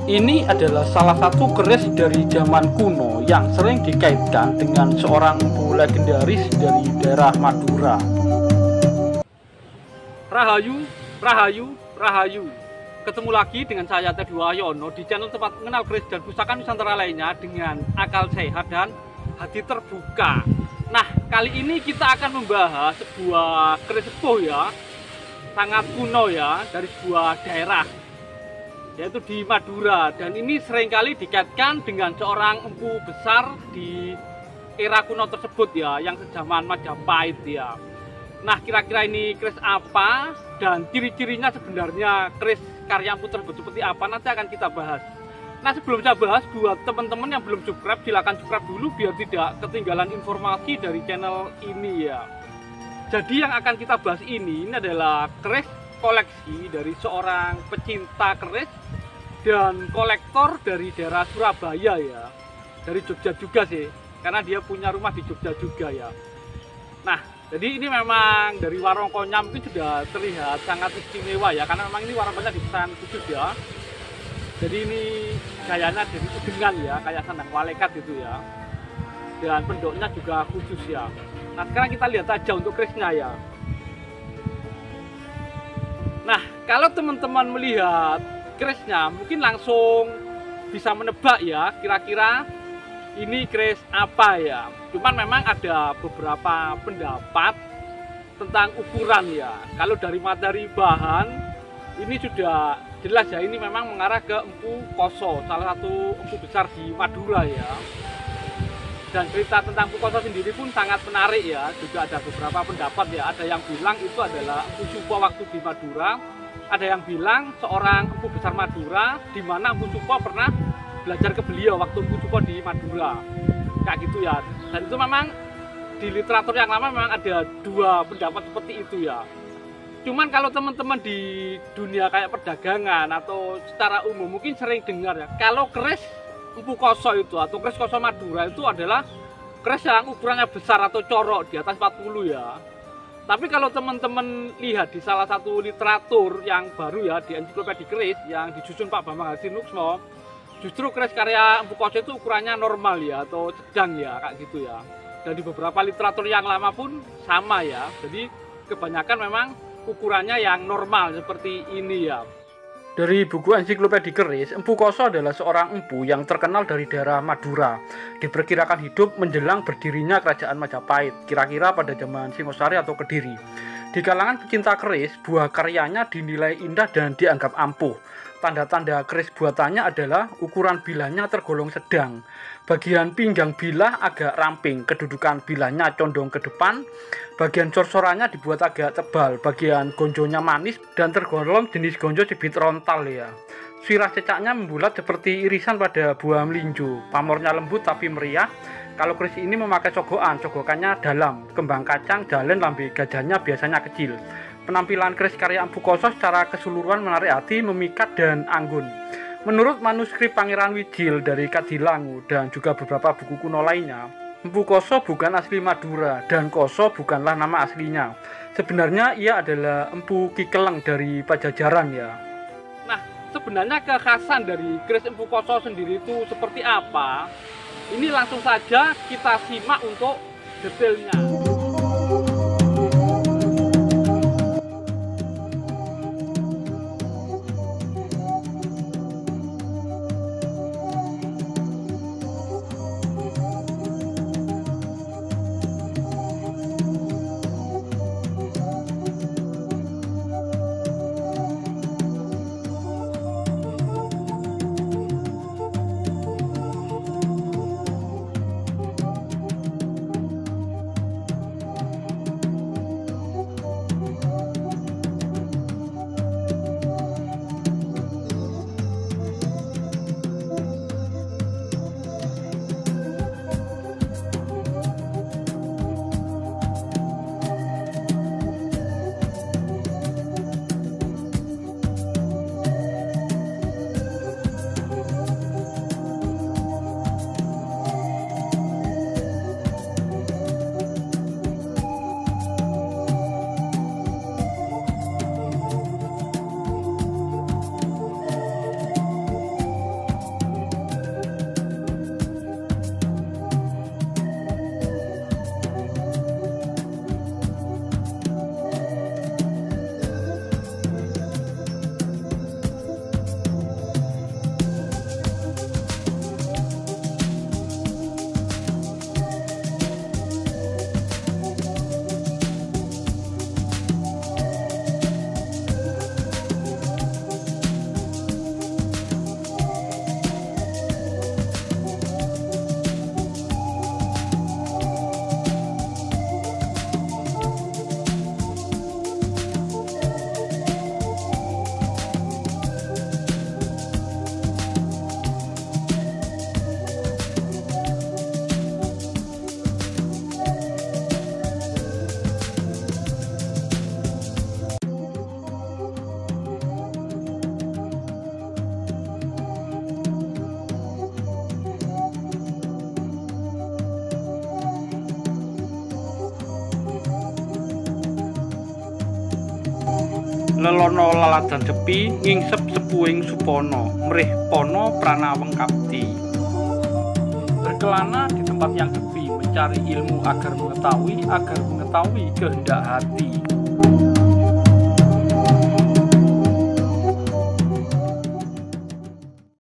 Ini adalah salah satu keris dari zaman kuno yang sering dikaitkan dengan seorang empu legendaris dari daerah Madura. Rahayu, Rahayu, Rahayu. Ketemu lagi dengan saya Teguh Wahyono di channel tempat mengenal keris dan pusaka Nusantara lainnya dengan akal sehat dan hati terbuka. Nah, kali ini kita akan membahas sebuah keris sepuh ya, sangat kuno ya, dari sebuah daerah, yaitu di Madura. Dan ini seringkali dikaitkan dengan seorang empu besar di era kuno tersebut ya, yang sejaman Majapahit ya. Nah, kira-kira ini keris apa dan ciri-cirinya sebenarnya keris karya empu tersebut seperti apa, nanti akan kita bahas. Nah, sebelum saya bahas, buat teman-teman yang belum subscribe, silakan subscribe dulu biar tidak ketinggalan informasi dari channel ini ya. Jadi yang akan kita bahas ini adalah keris koleksi dari seorang pecinta keris dan kolektor dari daerah Surabaya ya, dari Jogja juga sih, karena dia punya rumah di Jogja juga ya. Nah, jadi ini memang dari warongkonya mungkin sudah terlihat sangat istimewa ya, karena memang ini warongkonya dipesan khusus ya. Jadi ini gayanya dari udengan ya, kayak sandang walekat gitu ya, dan pendoknya juga khusus ya. Nah, sekarang kita lihat aja untuk kerisnya ya. Nah, kalau teman-teman melihat kerisnya mungkin langsung bisa menebak ya, kira-kira ini keris apa ya. Cuman memang ada beberapa pendapat tentang ukuran ya. Kalau dari materi bahan ini sudah jelas ya, ini memang mengarah ke Empu Koso, salah satu empu besar di Madura ya. Dan cerita tentang Empu Koso sendiri pun sangat menarik ya. Juga ada beberapa pendapat ya. Ada yang bilang itu adalah Empu Supo waktu di Madura. Ada yang bilang seorang empu besar Madura, di mana Empu Supo pernah belajar ke beliau waktu Empu Supo di Madura. Kayak gitu ya. Dan itu memang di literatur yang lama memang ada dua pendapat seperti itu ya. Cuman kalau teman-teman di dunia kayak perdagangan atau secara umum mungkin sering dengar ya, kalau keris Empu Koso itu atau keris Koso Madura itu adalah keris yang ukurannya besar atau corok di atas 40 ya. Tapi kalau teman-teman lihat di salah satu literatur yang baru ya, di ensiklopedia keris yang disusun Pak Bambang Hadinuksmo, justru keris karya Empu Koso itu ukurannya normal ya, atau sedang ya, kayak gitu ya. Dan di beberapa literatur yang lama pun sama ya. Jadi kebanyakan memang ukurannya yang normal seperti ini ya. Dari buku ensiklopedia keris, Empu Koso adalah seorang empu yang terkenal dari daerah Madura. Diperkirakan hidup menjelang berdirinya kerajaan Majapahit, kira-kira pada zaman Singosari atau Kediri. Di kalangan pecinta keris, buah karyanya dinilai indah dan dianggap ampuh. Tanda-tanda keris buatannya adalah ukuran bilahnya tergolong sedang. Bagian pinggang bilah agak ramping, kedudukan bilahnya condong ke depan. Bagian corsorannya dibuat agak tebal, bagian gonjonya manis dan tergolong jenis gonjo cibit rontal ya. Sirah cecaknya membulat seperti irisan pada buah melinjo. Pamornya lembut tapi meriah. Kalau keris ini memakai cogokannya dalam, kembang kacang, jalen, lambe gajahnya biasanya kecil. Penampilan keris karya Empu Koso secara keseluruhan menarik hati, memikat dan anggun. Menurut manuskrip Pangeran Wijil dari Kadilangu dan juga beberapa buku kuno lainnya, Empu Koso bukan asli Madura dan Koso bukanlah nama aslinya. Sebenarnya ia adalah Empu Ki Keleng dari Pajajaran ya. Nah, sebenarnya kekhasan dari keris Empu Koso sendiri itu seperti apa? Ini langsung saja kita simak untuk detailnya. lelono laladan sepi ngingsep sepuing supono mrih pono pranaweng kapti. Berkelana di tempat yang sepi mencari ilmu agar mengetahui kehendak hati.